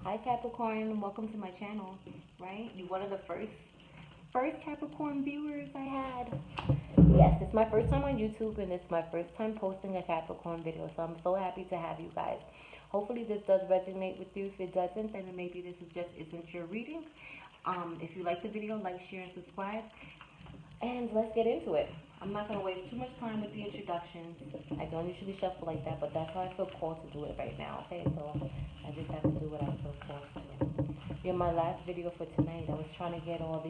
Hi Capricorn, welcome to my channel. Right? You're one of the first Capricorn viewers I had. Yes, it's my first time on YouTube and it's my first time posting a Capricorn video, so I'm so happy to have you guys. Hopefully this does resonate with you. If it doesn't, then maybe this is just isn't your reading. If you like the video, like, share, and subscribe. And let's get into it. I'm not going to waste too much time with the introductions. I don't usually shuffle like that, but that's how I feel called to do it right now, okay? So I just have to do what I feel called to. In my last video for tonight, I was trying to get all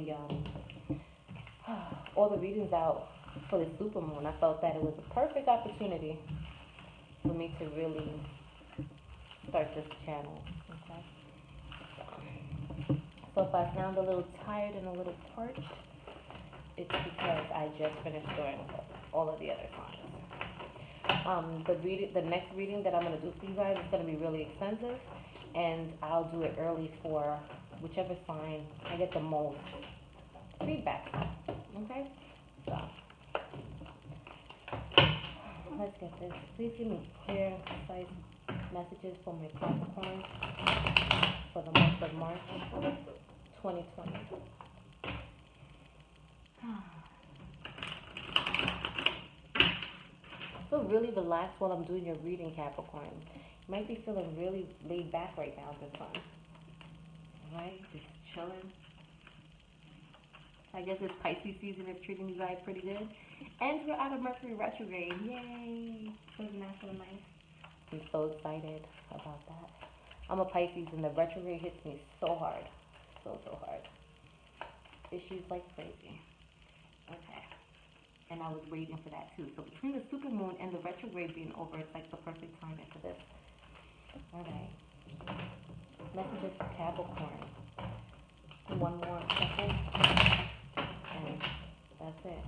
the readings out for the supermoon. I felt that it was a perfect opportunity for me to really start this channel, okay? So if I sound a little tired and a little parched, it's because I just finished doing all of the other signs. The next reading that I'm going to do for you guys is going to be really extensive, and I'll do it early for whichever sign I get the most feedback from, okay? So, let's get this. Please give me clear, concise messages for my Capricorn for the month of March 2020. Feel really relaxed while I'm doing your reading, Capricorn. You might be feeling really laid back right now this time. Alright, just chilling. I guess this Pisces season is treating you guys pretty good. And we're out of Mercury retrograde. Yay! Isn't that so nice? I'm so excited about that. I'm a Pisces and the retrograde hits me so hard. So hard. Issues like crazy. Okay. And I was waiting for that too. So between the supermoon and the retrograde being over, it's like the perfect timing for this. Alright. Messages for Capricorn. One more second. And that's it.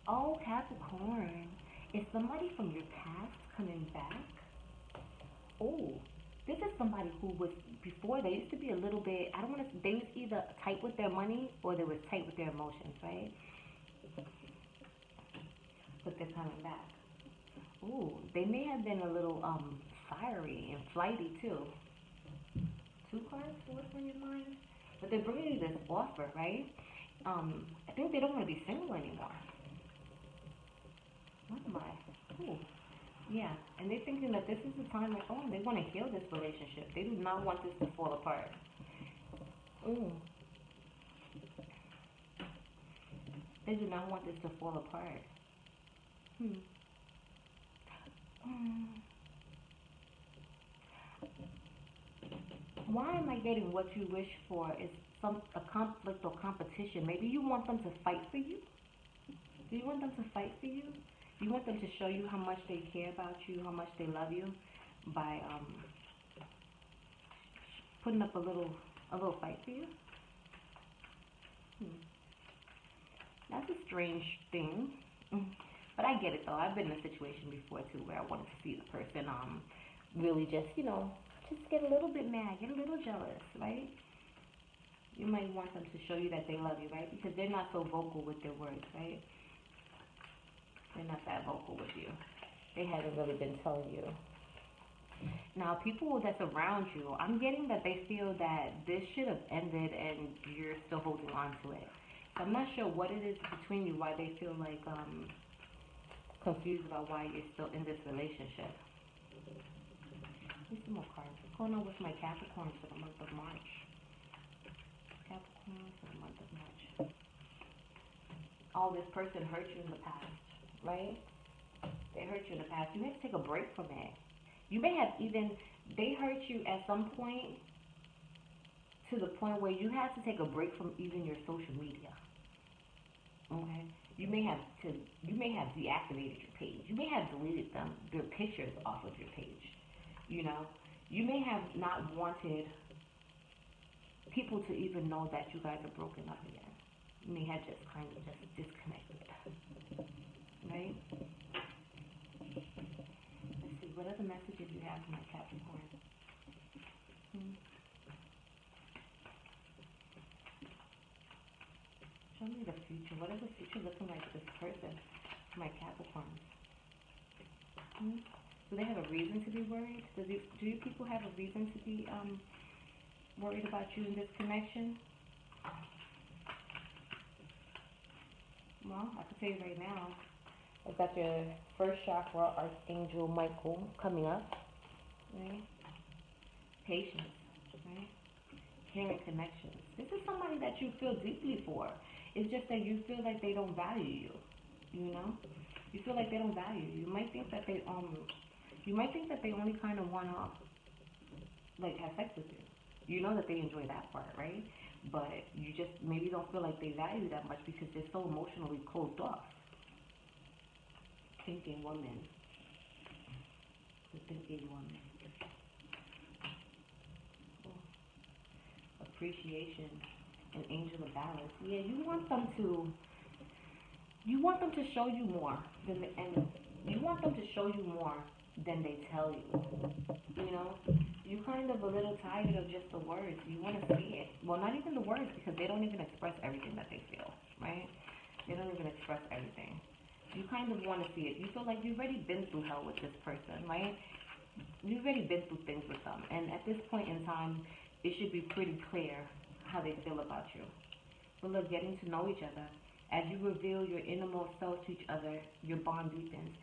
Oh, Capricorn. Is somebody from your past coming back? Oh, this is somebody who was, before they used to be a little bit, I don't want to, they was either tight with their money or they were tight with their emotions, right? But they're coming back. Ooh, they may have been a little fiery and flighty too. 2 cards, what's on your mind? But they're bringing you this offer, right? I think they don't want to be single anymore. What am I? Ooh, yeah, and they're thinking that this is the time like, oh, they want to heal this relationship. They do not want this to fall apart. They do not want this to fall apart. Why am I getting what you wish for is a conflict or competition? Maybe you want them to fight for you. Do you want them to fight for you? Do you want them to show you how much they care about you, how much they love you, by putting up a little fight for you? That's a strange thing. But I get it though. I've been in a situation before too where I wanted to see the person really just, just get a little bit mad, get a little jealous, right? You might want them to show you that they love you, right? Because they're not so vocal with their words, right? They're not that vocal with you. They haven't really been telling you. Now, people that's around you, I'm getting that they feel that this should have ended and you're still holding on to it. So I'm not sure what it is between you, why they feel like confused about why you're still in this relationship. Need some more cards. What's going on with my Capricorn for the month of March? Capricorn for the month of March. Oh, this person hurt you in the past, right? They hurt you in the past. You have to take a break from it. You may have even, they hurt you at some point to the point where you have to take a break from even your social media. Okay? You may have deactivated your page. You may have deleted their pictures off of your page. You may have not wanted people to even know that you guys are broken up again. You may have just kind of just disconnected. Right? Let's see, what other messages you have for my Capricorn? Show me the future. What is the future looking like for this person, for my Capricorn? Do they have a reason to be worried? Do you people have a reason to be worried about you in this connection? Well, I can tell you right now, I've got your first chakra, Archangel Michael, coming up. Right? Patience. Right? Caring connections. This is somebody that you feel deeply for. It's just that you feel like they don't value you. You know? You feel like they don't value you. You might think that they only kind of wanna like have sex with you. You know that they enjoy that part, right? But you just maybe don't feel like they value that much because they're so emotionally closed off. Thinking woman. The thinking woman. Appreciation, an angel of balance. Yeah, you want them to show you more than you want them to show you more than they tell you. You know, you kind of a little tired of just the words. You want to see it. Well, not even the words, because they don't even express everything that they feel, right? They don't even express everything. You kind of want to see it. You feel like you've already been through hell with this person, right? You've already been through things with them, and at this point in time, it should be pretty clear how they feel about you. But look, getting to know each other. As you reveal your innermost self to each other, your bond deepens.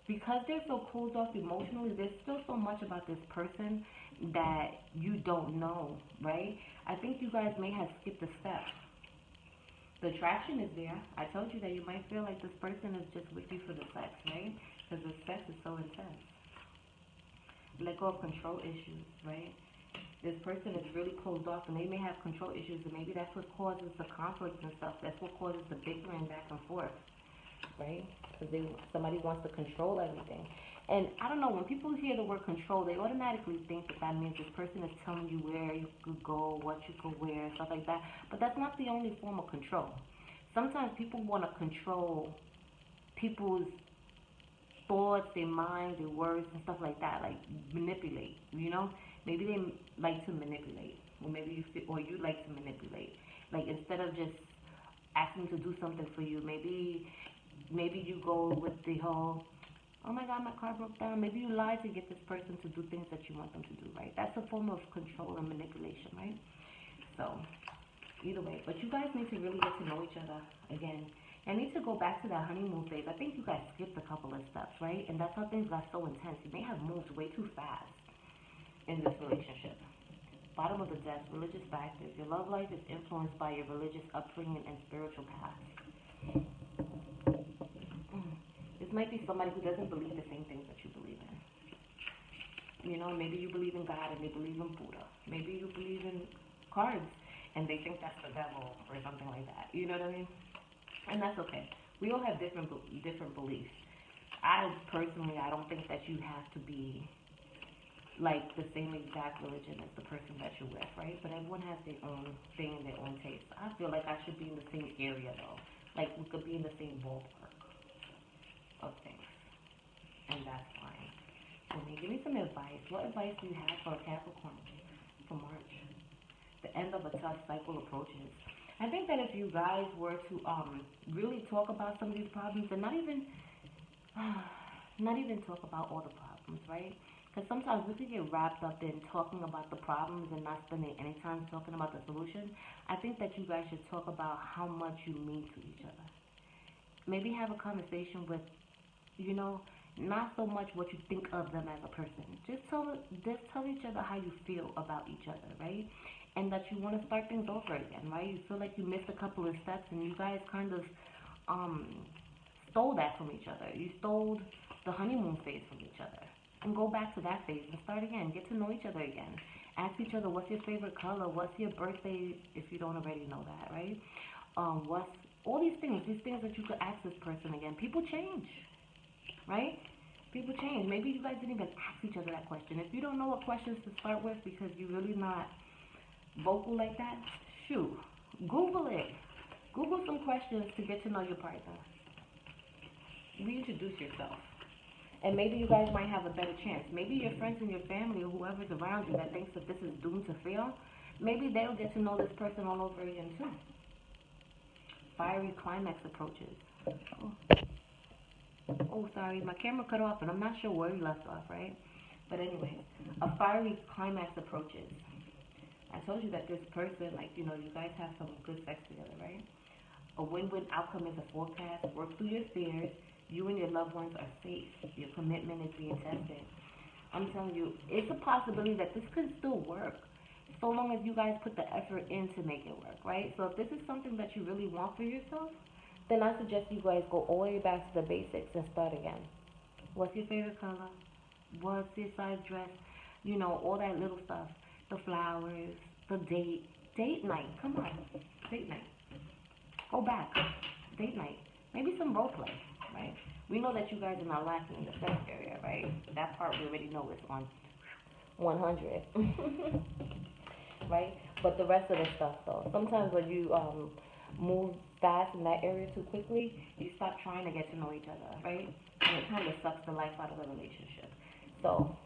Because they're so closed off emotionally, there's still so much about this person that you don't know, right? I think you guys may have skipped a step. The attraction is there. I told you that you might feel like this person is just with you for the sex, right? Because the sex is so intense. Let go of control issues, right? This person is really closed off and they may have control issues, and maybe that's what causes the conflict and stuff. That's what causes the bickering back and forth, right? Because somebody wants to control everything. And I don't know, when people hear the word control, they automatically think that that means this person is telling you where you could go, what you could wear, stuff like that. But that's not the only form of control. Sometimes people want to control people's thoughts, their minds, their words, and stuff like that, like manipulate, you know? Maybe they like to manipulate, or maybe you like to manipulate. Like, instead of just asking to do something for you, maybe you go with the whole, oh my God, my car broke down. Maybe you lie to get this person to do things that you want them to do, right? That's a form of control and manipulation, right? So, either way. But you guys need to really get to know each other again. I need to go back to that honeymoon phase. I think you guys skipped a couple of steps, right? And that's how things got so intense. You may have moved way too fast in this relationship. Bottom of the deck, religious factors. Your love life is influenced by your religious upbringing and spiritual path. This might be somebody who doesn't believe the same things that you believe in. You know, maybe you believe in God and they believe in Buddha. Maybe you believe in cards and they think that's the devil or something like that. You know what I mean? And that's okay. We all have different beliefs. I don't think that you have to be like the same exact religion as the person that you're with, right? But everyone has their own thing and their own taste. I feel like I should be in the same area though. Like, we could be in the same ballpark of things. And that's fine. So give me some advice. What advice do you have for a Capricorn for March? The end of a tough cycle approaches. I think that if you guys were to really talk about some of these problems, and not even talk about all the problems, right? Because sometimes we can get wrapped up in talking about the problems and not spending any time talking about the solution. I think that you guys should talk about how much you mean to each other. Maybe have a conversation with, you know, not so much what you think of them as a person. Just tell each other how you feel about each other, right? And that you want to start things over again, right? You feel like you missed a couple of steps and you guys kind of stole that from each other. You stole the honeymoon phase from each other. And go back to that phase and start again. Get to know each other again. Ask each other, what's your favorite color? What's your birthday, if you don't already know that, right? What's all these things that you could ask this person again. People change, right? People change. Maybe you guys didn't even ask each other that question. If you don't know what questions to start with because you're really not vocal like that, shoot, Google it. Google some questions to get to know your partner. Reintroduce yourself. And maybe you guys might have a better chance. Maybe your friends and your family or whoever's around you that thinks that this is doomed to fail, maybe they'll get to know this person all over again too. Fiery climax approaches. Oh. Oh, sorry, my camera cut off, and I'm not sure where we left off, right? But anyway, a fiery climax approaches. I told you that this person, like, you know, you guys have some good sex together, right? A win-win outcome is a forecast. Work through your fears. You and your loved ones are safe. Your commitment is being tested. I'm telling you, it's a possibility that this could still work, so long as you guys put the effort in to make it work, right? So if this is something that you really want for yourself, then I suggest you guys go all the way back to the basics and start again. What's your favorite color? What's your size dress? You know, all that little stuff. The flowers, the date night. Come on, date night. Go back, date night. Maybe some role play, right? We know that you guys are not lacking in the sex area, right? That part we already know is on 100, right? But the rest of the stuff, though, sometimes when you move fast in that area too quickly, you stop trying to get to know each other, right? And it kind of sucks the life out of a relationship. So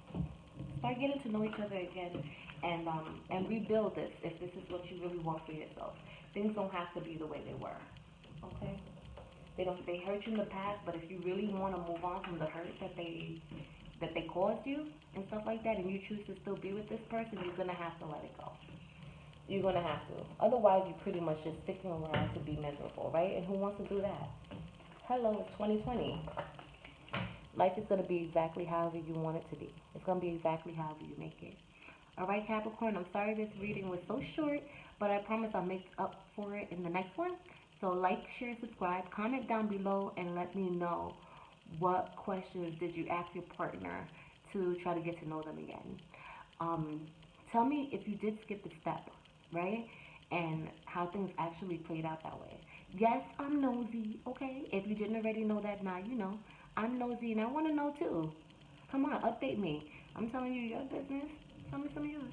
start getting to know each other again, and rebuild this if this is what you really want for yourself. Things don't have to be the way they were. Okay? They hurt you in the past, but if you really want to move on from the hurt that they caused you and stuff like that, and you choose to still be with this person, you're gonna have to let it go. You're gonna have to. Otherwise, you're pretty much just sticking around to be miserable, right? And who wants to do that? Hello, it's 2020. Life is gonna be exactly however you want it to be. It's gonna be exactly however you make it. All right, Capricorn. I'm sorry this reading was so short, but I promise I'll make up for it in the next one. So like, share, subscribe, comment down below, and let me know what questions did you ask your partner to try to get to know them again. Tell me if you did skip the step, right? And how things actually played out that way. Yes, I'm nosy, okay? If you didn't already know that, now you know. I'm nosy and I want to know too. Come on, update me. I'm telling you your business. Tell me some of yours.